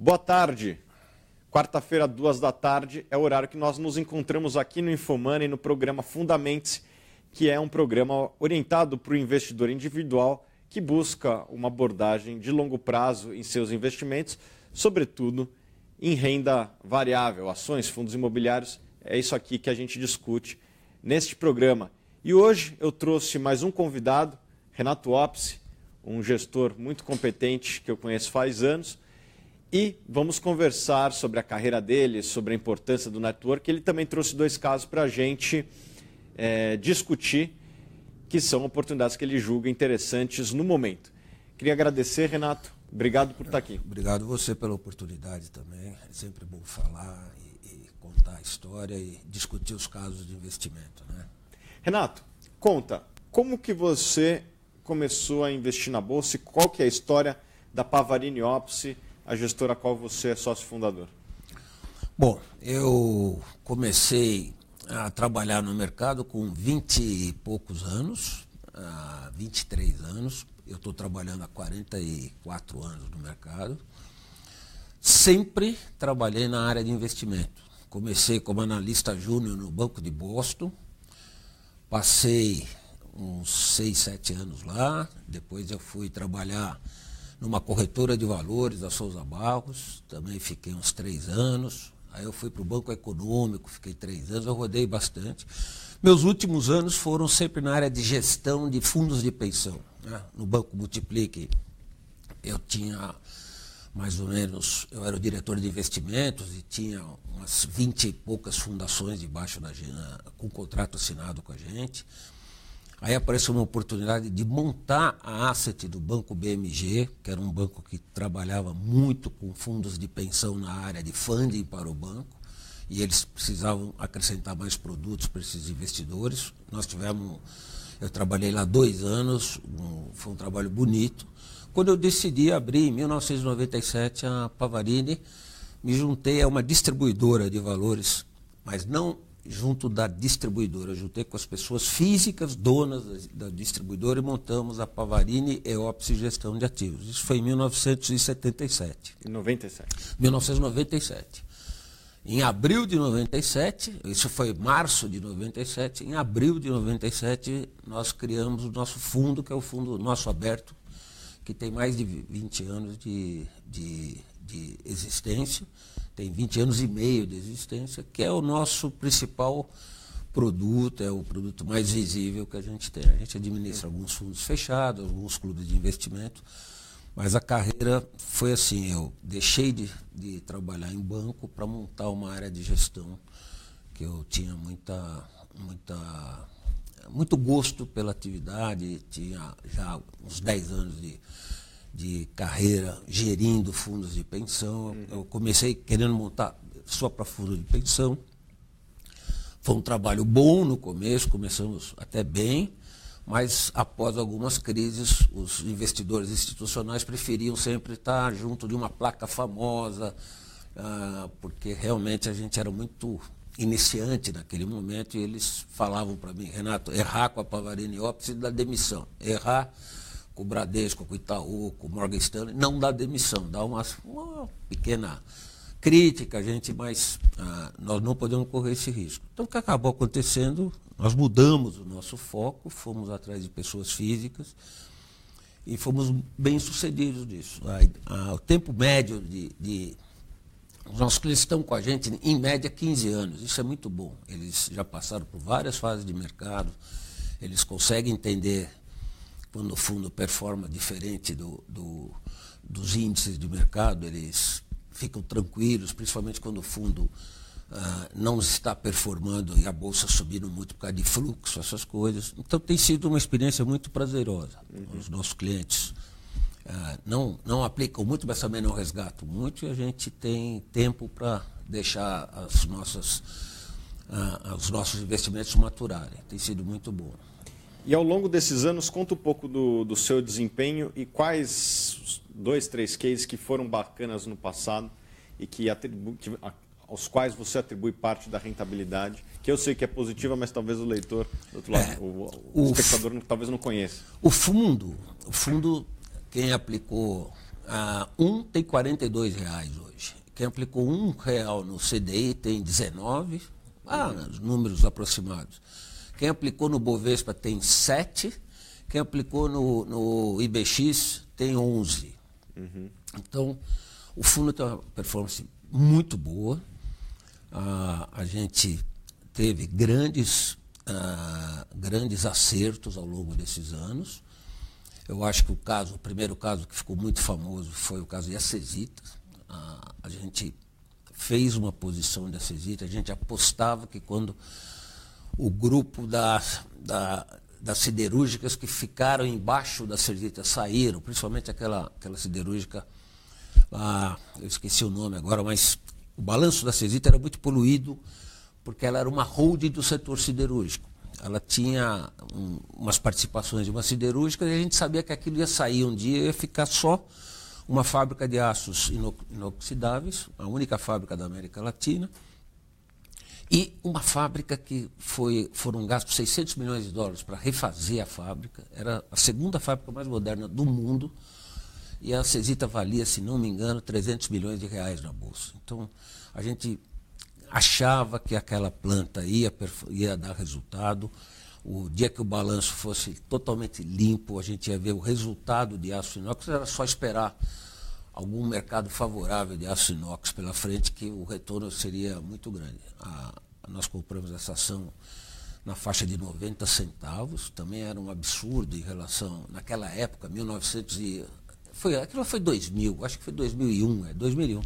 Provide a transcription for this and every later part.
Boa tarde. Quarta-feira, 14h, é o horário que nós nos encontramos aqui no Infomoney, no programa Fundamente, que é um programa orientado para o investidor individual que busca uma abordagem de longo prazo em seus investimentos, sobretudo em renda variável, ações, fundos imobiliários. É isso aqui que a gente discute neste programa. E hoje eu trouxe mais um convidado, Renato Opsi, um gestor muito competente que eu conheço faz anos, e vamos conversar sobre a carreira dele, sobre a importância do network. Ele também trouxe dois casos para a gente discutir, que são oportunidades que ele julga interessantes no momento. Queria agradecer, Renato. Obrigado por estar aqui. Obrigado você pela oportunidade também. É sempre bom falar e contar a história e discutir os casos de investimento, né? Renato, conta, como que você começou a investir na Bolsa e qual que é a história da Pavarini Opsi, a gestora a qual você é sócio fundador? Bom, eu comecei a trabalhar no mercado com 20 e poucos anos, 23 anos. Eu estou trabalhando há 44 anos no mercado. Sempre trabalhei na área de investimento. Comecei como analista júnior no Banco de Boston. Passei uns 6, 7 anos lá. Depois eu fui trabalhar numa corretora de valores, a Souza Barros. Também fiquei uns 3 anos. Aí eu fui para o Banco Econômico, fiquei 3 anos. Eu rodei bastante. Meus últimos anos foram sempre na área de gestão de fundos de pensão, né? No Banco Multiplique, eu tinha mais ou menos, eu era o diretor de investimentos e tinha umas 20 e poucas fundações debaixo da gente, com contrato assinado com a gente. Aí apareceu uma oportunidade de montar a asset do Banco BMG, que era um banco que trabalhava muito com fundos de pensão na área de funding para o banco. E eles precisavam acrescentar mais produtos para esses investidores. Eu trabalhei lá 2 anos, foi um trabalho bonito. Quando eu decidi abrir, em 1997, a Pavarini, me juntei a uma distribuidora de valores, mas não junto da distribuidora, eu juntei com as pessoas físicas, donas da distribuidora, e montamos a Pavarini e Opsi Gestão de Ativos. Isso foi em 1977. Em 97? 1997. Em abril de 97, isso foi março de 97, em abril de 97 nós criamos o nosso fundo, que é o fundo nosso aberto, que tem mais de 20 anos de existência, tem 20 anos e meio de existência, que é o nosso principal produto, é o produto mais visível que a gente tem. A gente administra alguns fundos fechados, alguns clubes de investimento. Mas a carreira foi assim, eu deixei de trabalhar em banco para montar uma área de gestão, que eu tinha muito gosto pela atividade, tinha já uns 10 anos de carreira gerindo fundos de pensão. Eu comecei querendo montar só para fundo de pensão. Foi um trabalho bom no começo, começamos até bem. Mas, após algumas crises, os investidores institucionais preferiam sempre estar junto de uma placa famosa, porque realmente a gente era muito iniciante naquele momento, e eles falavam para mim: Renato, errar com a Pavarini Opsi dá demissão, errar com o Bradesco, com o Itaú, com o Morgan Stanley, não dá demissão, dá uma pequena crítica, mas nós não podemos correr esse risco. Então, o que acabou acontecendo, nós mudamos o nosso foco, fomos atrás de pessoas físicas e fomos bem sucedidos nisso. O tempo médio os nossos clientes estão com a gente, em média, 15 anos. Isso é muito bom. Eles já passaram por várias fases de mercado, eles conseguem entender quando o fundo performa diferente dos índices de mercado, eles ficam tranquilos, principalmente quando o fundo não está performando e a bolsa subindo muito por causa de fluxo, essas coisas. Então tem sido uma experiência muito prazerosa. Os nossos clientes não aplicam muito, mas também não resgatam muito, e a gente tem tempo para deixar os nossos investimentos maturarem. Tem sido muito bom. E ao longo desses anos, conta um pouco do seu desempenho e quais 2, 3 cases que foram bacanas no passado e aos quais você atribui parte da rentabilidade, que eu sei que é positiva, mas talvez o leitor, do outro lado, o espectador talvez não conheça. O fundo, quem aplicou Um tem R$ 42 hoje. Quem aplicou R$ 1 no CDI tem 19, os números aproximados. Quem aplicou no Bovespa tem 7, quem aplicou no IBX tem 11. Então, o fundo tem uma performance muito boa. A gente teve grandes acertos ao longo desses anos. Eu acho que o primeiro caso que ficou muito famoso foi o caso de Acesita. A gente fez uma posição de Acesita, a gente apostava que quando o grupo das siderúrgicas que ficaram embaixo da Acesita saíram, principalmente aquela siderúrgica, eu esqueci o nome agora, mas o balanço da Acesita era muito poluído porque ela era uma holding do setor siderúrgico. Ela tinha umas participações de uma siderúrgica e a gente sabia que aquilo ia sair um dia e ia ficar só uma fábrica de aços inoxidáveis, a única fábrica da América Latina, e uma fábrica que foram gastos US$600 milhões para refazer a fábrica. Era a segunda fábrica mais moderna do mundo e a Acesita valia, se não me engano, R$300 milhões na bolsa. Então, a gente achava que aquela planta ia dar resultado. O dia que o balanço fosse totalmente limpo, a gente ia ver o resultado de aço inox. Era só esperar algum mercado favorável de aço inox pela frente, que o retorno seria muito grande. Nós compramos essa ação na faixa de 90 centavos, também era um absurdo em relação, naquela época, 1900 aquilo foi 2000, acho que foi 2001.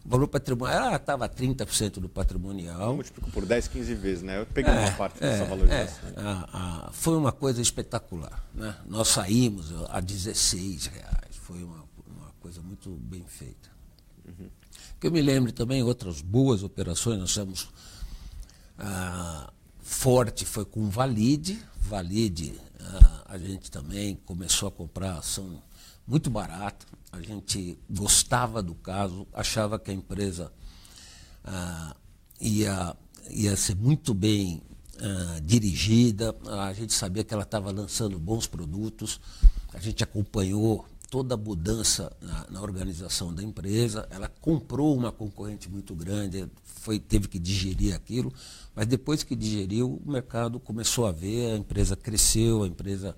O valor patrimonial estava a 30% do patrimonial. Multiplicou por 10, 15 vezes, né? Eu peguei uma parte dessa valorização. Foi uma coisa espetacular, né? Nós saímos a R$16. Foi uma coisa muito bem feita. Que eu me lembro também, outras boas operações, nós temos forte, foi com Valide. Valide, a gente também começou a comprar ação muito barata. A gente gostava do caso, achava que a empresa ia ser muito bem dirigida. A gente sabia que ela estava lançando bons produtos. A gente acompanhou toda a mudança na organização da empresa. Ela comprou uma concorrente muito grande, teve que digerir aquilo, mas depois que digeriu, o mercado começou a ver, a empresa cresceu, a empresa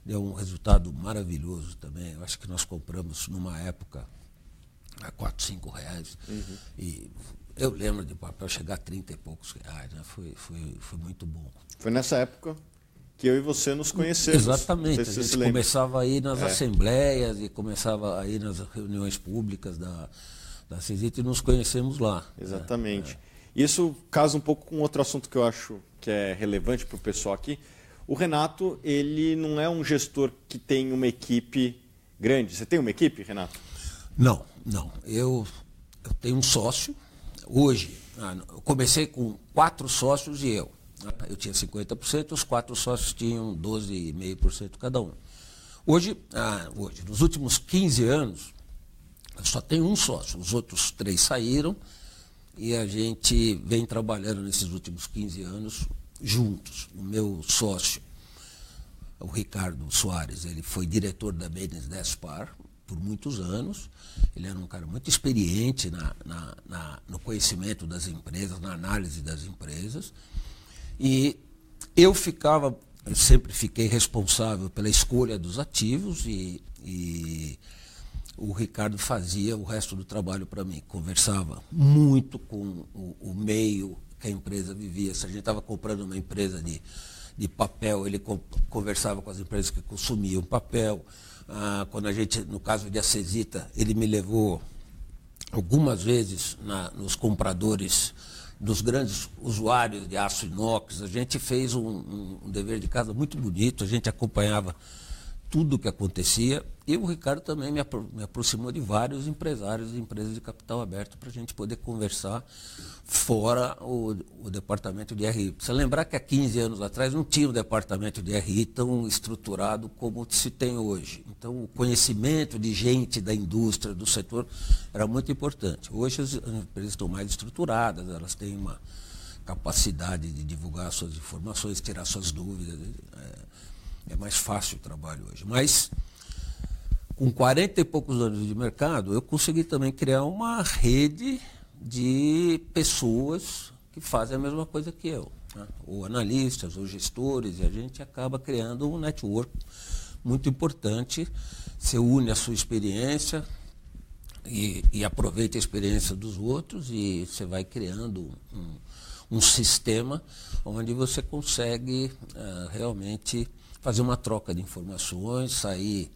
deu um resultado maravilhoso também. Eu acho que nós compramos numa época a R$4, R$5. E eu lembro de papel chegar a 30 e poucos reais, né? Foi muito bom. Foi nessa época que eu e você nos conhecemos. Exatamente. A gente começava a ir nas assembleias e começava a ir nas reuniões públicas da Acesita e nos conhecemos lá. Exatamente. Isso casa um pouco com outro assunto que eu acho que é relevante para o pessoal aqui. O Renato, ele não é um gestor que tem uma equipe grande. Você tem uma equipe, Renato? Não. Eu tenho um sócio. Hoje, eu comecei com 4 sócios e eu. Eu tinha 50%, os 4 sócios tinham 12,5% cada um. Hoje, nos últimos 15 anos, eu só tenho um sócio. Os outros 3 saíram e a gente vem trabalhando nesses últimos 15 anos juntos. O meu sócio, o Ricardo Soares, ele foi diretor da Baines Despar por muitos anos. Ele era um cara muito experiente no conhecimento das empresas, na análise das empresas. E eu sempre fiquei responsável pela escolha dos ativos e o Ricardo fazia o resto do trabalho para mim. Conversava muito com o meio que a empresa vivia. Se a gente estava comprando uma empresa de papel, ele conversava com as empresas que consumiam papel. Quando no caso de Acesita, ele me levou algumas vezes nos compradores dos grandes usuários de aço inox. A gente fez um dever de casa muito bonito, a gente acompanhava tudo o que acontecia. E o Ricardo também me aproximou de vários empresários e empresas de capital aberto para a gente poder conversar fora o departamento de RI. Precisa lembrar que há 15 anos atrás não tinha um departamento de RI tão estruturado como se tem hoje. Então, o conhecimento de gente da indústria, do setor, era muito importante. Hoje as empresas estão mais estruturadas, elas têm uma capacidade de divulgar suas informações, tirar suas dúvidas. É mais fácil o trabalho hoje. Mas com 40 e poucos anos de mercado, eu consegui também criar uma rede de pessoas que fazem a mesma coisa que eu, né? Ou analistas, ou gestores, e a gente acaba criando um network muito importante. Você une a sua experiência e aproveita a experiência dos outros e você vai criando um sistema onde você consegue realmente fazer uma troca de informações, sair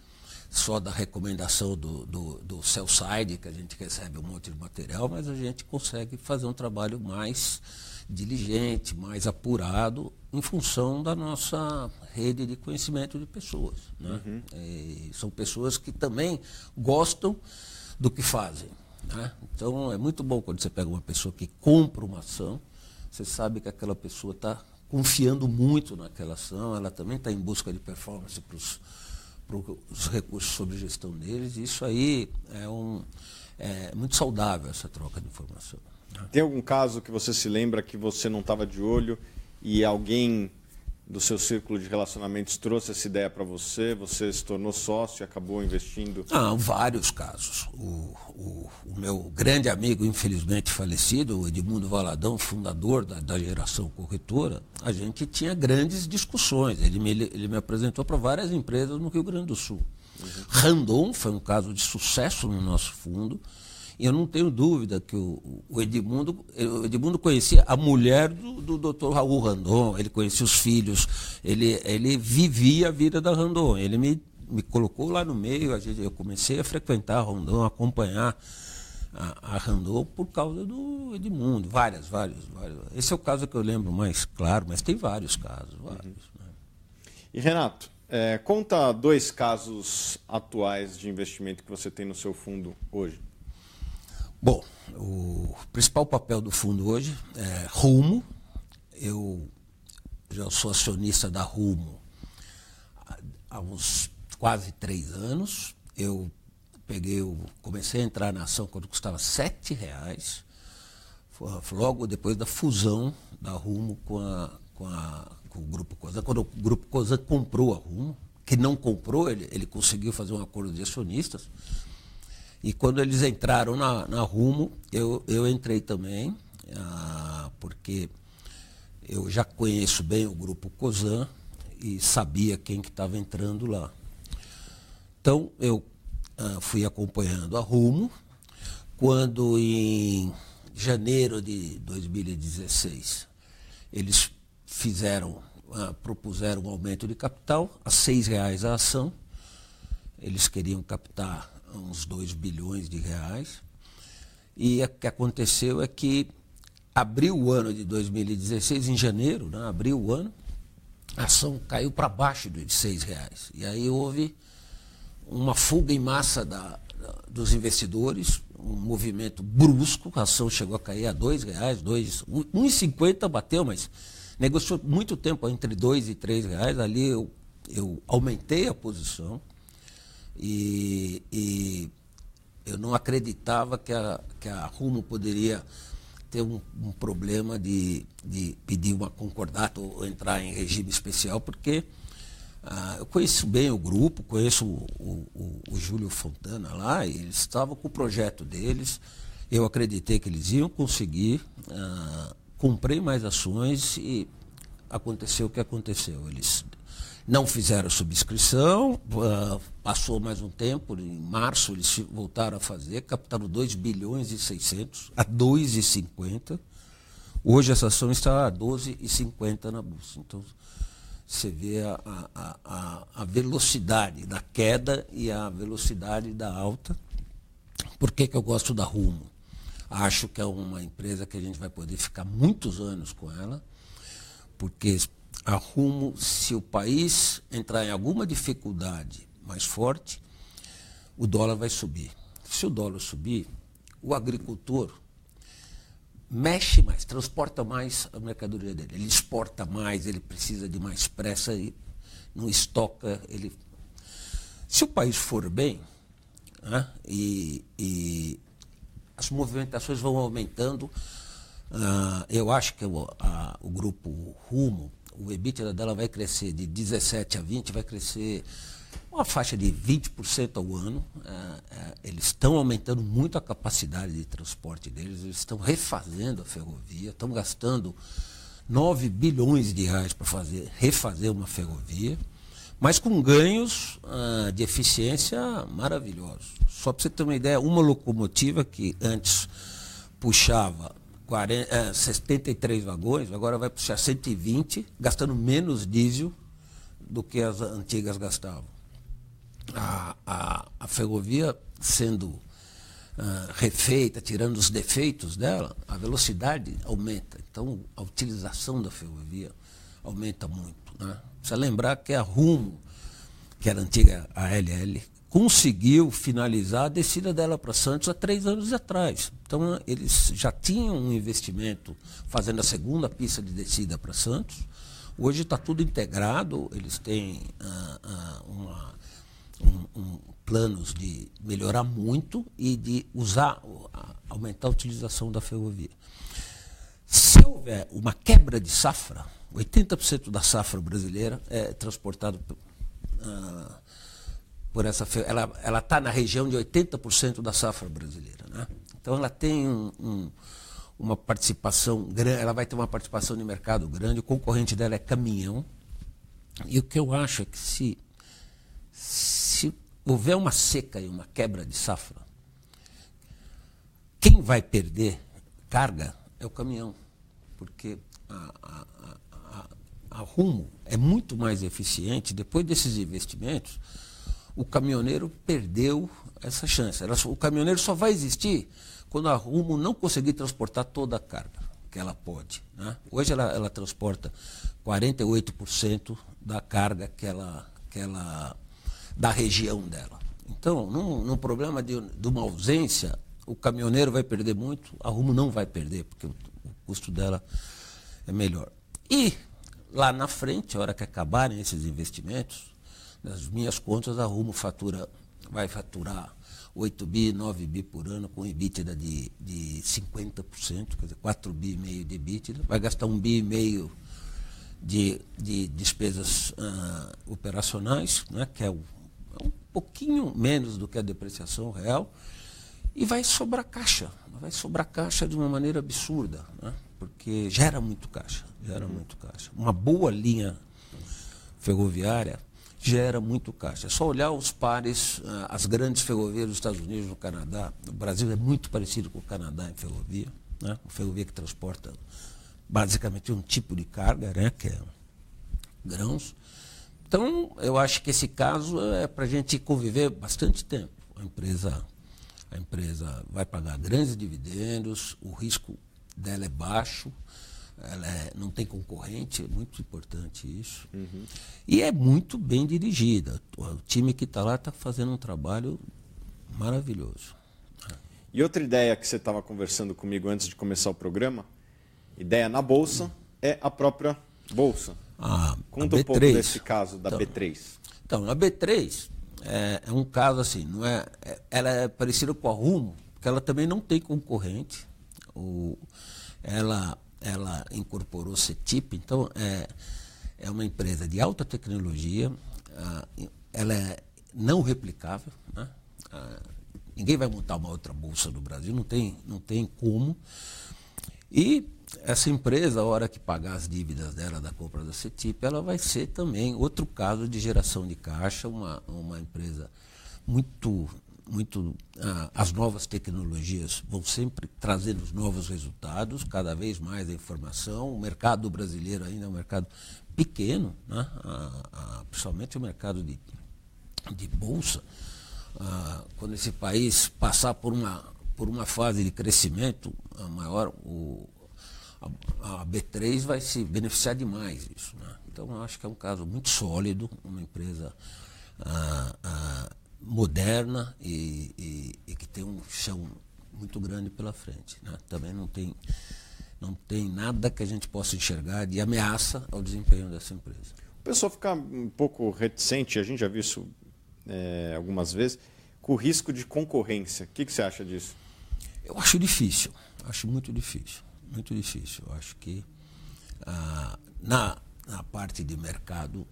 só da recomendação do sell side, que a gente recebe um monte de material, mas a gente consegue fazer um trabalho mais diligente, mais apurado, em função da nossa rede de conhecimento de pessoas, né? São pessoas que também gostam do que fazem, né? Então é muito bom quando você pega uma pessoa que compra uma ação, você sabe que aquela pessoa está confiando muito naquela ação, ela também está em busca de performance para os recursos sobre gestão deles, e isso aí é muito saudável, essa troca de informação. Tem algum caso que você se lembra que você não estava de olho e alguém do seu círculo de relacionamentos trouxe essa ideia para você, você se tornou sócio e acabou investindo? Vários casos. O meu grande amigo, infelizmente falecido, o Edmundo Valadão, fundador da Geração Corretora, a gente tinha grandes discussões. Ele me apresentou para várias empresas no Rio Grande do Sul. Randon foi um caso de sucesso no nosso fundo. E eu não tenho dúvida que o Edmundo conhecia a mulher do Dr. Raul Randon, ele conhecia os filhos, ele vivia a vida da Randon. Ele me colocou lá no meio, eu comecei a frequentar a Randon, a acompanhar a Randon por causa do Edmundo, vários. Esse é o caso que eu lembro mais claro, mas tem vários casos. Né? E Renato, conta 2 casos atuais de investimento que você tem no seu fundo hoje. Bom, o principal papel do fundo hoje é Rumo. Eu já sou acionista da Rumo há uns quase 3 anos. Eu comecei a entrar na ação quando custava R$7, logo depois da fusão da Rumo com o Grupo Cosan. Quando o Grupo Cosan comprou a Rumo, que não comprou, ele conseguiu fazer um acordo de acionistas. E quando eles entraram na Rumo, eu entrei também, porque eu já conheço bem o Grupo Cosan e sabia quem que estava entrando lá. Então, eu fui acompanhando a Rumo. Quando, em janeiro de 2016, eles propuseram um aumento de capital a R$6 a ação. Eles queriam captar uns 2 bilhões de reais. E o que aconteceu é que abriu o ano de 2016, em janeiro, né, abriu o ano, a ação caiu para baixo de R$6. E aí houve uma fuga em massa dos investidores, um movimento brusco, a ação chegou a cair a R$2, R$1,50 bateu, mas negociou muito tempo entre R$2 e R$3. Ali eu aumentei a posição. E eu não acreditava que a Rumo poderia ter um problema de pedir uma concordata ou entrar em regime especial, porque eu conheço bem o grupo, conheço o Júlio Fontana lá, e eles estavam com o projeto deles, eu acreditei que eles iam conseguir, comprei mais ações e aconteceu o que aconteceu. Eles não fizeram subscrição, passou mais um tempo, em março eles voltaram a fazer, captaram 2 bilhões e 600 a 2,50. Hoje essa ação está a 12,50 na bolsa. Então você vê a velocidade da queda e a velocidade da alta. Por que eu gosto da Rumo? Acho que é uma empresa que a gente vai poder ficar muitos anos com ela, porque a Rumo, se o país entrar em alguma dificuldade mais forte, o dólar vai subir. Se o dólar subir, o agricultor mexe mais, transporta mais a mercadoria dele. Ele exporta mais, ele precisa de mais pressa, e não estoca. Se o país for bem, né, e as movimentações vão aumentando, eu acho que o grupo Rumo, o EBITDA dela vai crescer de 17 a 20, vai crescer uma faixa de 20% ao ano. Eles estão aumentando muito a capacidade de transporte deles, eles estão refazendo a ferrovia, estão gastando 9 bilhões de reais para refazer uma ferrovia, mas com ganhos de eficiência maravilhosos. Só para você ter uma ideia, uma locomotiva que antes puxava 73 vagões, agora vai puxar 120, gastando menos diesel do que as antigas gastavam. A ferrovia sendo refeita, tirando os defeitos dela, a velocidade aumenta. Então, a utilização da ferrovia aumenta muito, né? Precisa lembrar que a Rumo, que era a antiga ALL, conseguiu finalizar a descida dela para Santos há 3 anos atrás. Então, eles já tinham um investimento fazendo a segunda pista de descida para Santos. Hoje está tudo integrado, eles têm planos de melhorar muito e de aumentar a utilização da ferrovia. Se houver uma quebra de safra, 80% da safra brasileira é transportada por essa ferrovia. Ela está na região de 80% da safra brasileira, né? Então ela tem uma participação grande, ela vai ter uma participação de mercado grande, o concorrente dela é caminhão. E o que eu acho é que se houver uma seca e uma quebra de safra, quem vai perder carga é o caminhão, porque a Rumo é muito mais eficiente. Depois desses investimentos, o caminhoneiro perdeu essa chance. O caminhoneiro só vai existir quando a Rumo não conseguir transportar toda a carga que ela pode, né? Hoje ela transporta 48% da carga da região dela. Então, num problema de uma ausência, o caminhoneiro vai perder muito, a Rumo não vai perder, porque o custo dela é melhor. E lá na frente, a hora que acabarem esses investimentos, nas minhas contas, a Rumo vai faturar 8 bi, 9 bi por ano, com EBITDA de 50%, quer dizer, 4 bi e meio de EBITDA, vai gastar 1 bi e meio de despesas operacionais, né, que é um pouquinho menos do que a depreciação real, e vai sobrar caixa de uma maneira absurda, né, porque gera muito caixa. Uma boa linha ferroviária gera muito caixa. É só olhar os pares, as grandes ferrovias dos Estados Unidos, no Canadá. O Brasil é muito parecido com o Canadá em ferrovia, né? Uma ferrovia que transporta basicamente um tipo de carga, né? Que é grãos. Então, eu acho que esse caso é para a gente conviver bastante tempo. A empresa vai pagar grandes dividendos, o risco dela é baixo, não tem concorrente, é muito importante isso. Uhum. E é muito bem dirigida. O time que está lá está fazendo um trabalho maravilhoso. E outra ideia que você estava conversando comigo antes de começar o programa, ideia na Bolsa, é a própria Bolsa. Conta um pouco desse caso da B3. Então, a B3 é um caso assim, ela é parecida com a Rumo, porque ela também não tem concorrente. Ela incorporou CETIP, então é uma empresa de alta tecnologia, ela é não replicável, né? Ninguém vai montar uma outra bolsa no Brasil, não tem como. E essa empresa, a hora que pagar as dívidas dela da compra da CETIP, ela vai ser também outro caso de geração de caixa, uma empresa muito as novas tecnologias vão sempre trazendo os novos resultados, cada vez mais a informação. O mercado brasileiro ainda é um mercado pequeno, né? Principalmente o mercado de bolsa. Quando esse país passar por uma fase de crescimento maior, a B3 vai se beneficiar demais disso, né? Então, eu acho que é um caso muito sólido, uma empresa moderna e que tem um chão muito grande pela frente, né? Também não tem nada que a gente possa enxergar de ameaça ao desempenho dessa empresa. O pessoal fica um pouco reticente, a gente já viu isso algumas vezes, com o risco de concorrência. O que você acha disso? Eu acho difícil, acho muito difícil. Eu acho que na parte de mercado,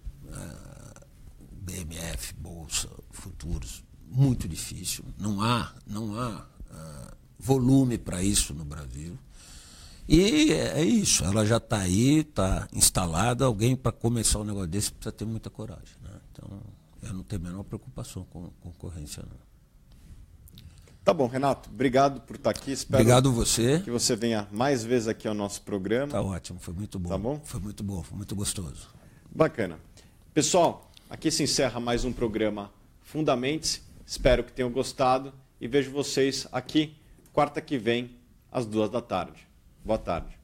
BMF, Bolsa, futuros, muito difícil. Não há volume para isso no Brasil. E é isso, ela já está aí, está instalada. Alguém para começar um negócio desse precisa ter muita coragem, né? Então, eu não tenho a menor preocupação com concorrência, não. Tá bom, Renato. Obrigado por estar aqui. Espero Obrigado você. Que você venha mais vezes aqui ao nosso programa. Tá ótimo, foi muito bom. Tá bom? Foi muito bom, foi muito gostoso. Bacana. Pessoal, aqui se encerra mais um programa Fundamentos. Espero que tenham gostado e vejo vocês aqui quarta que vem, às 14h. Boa tarde.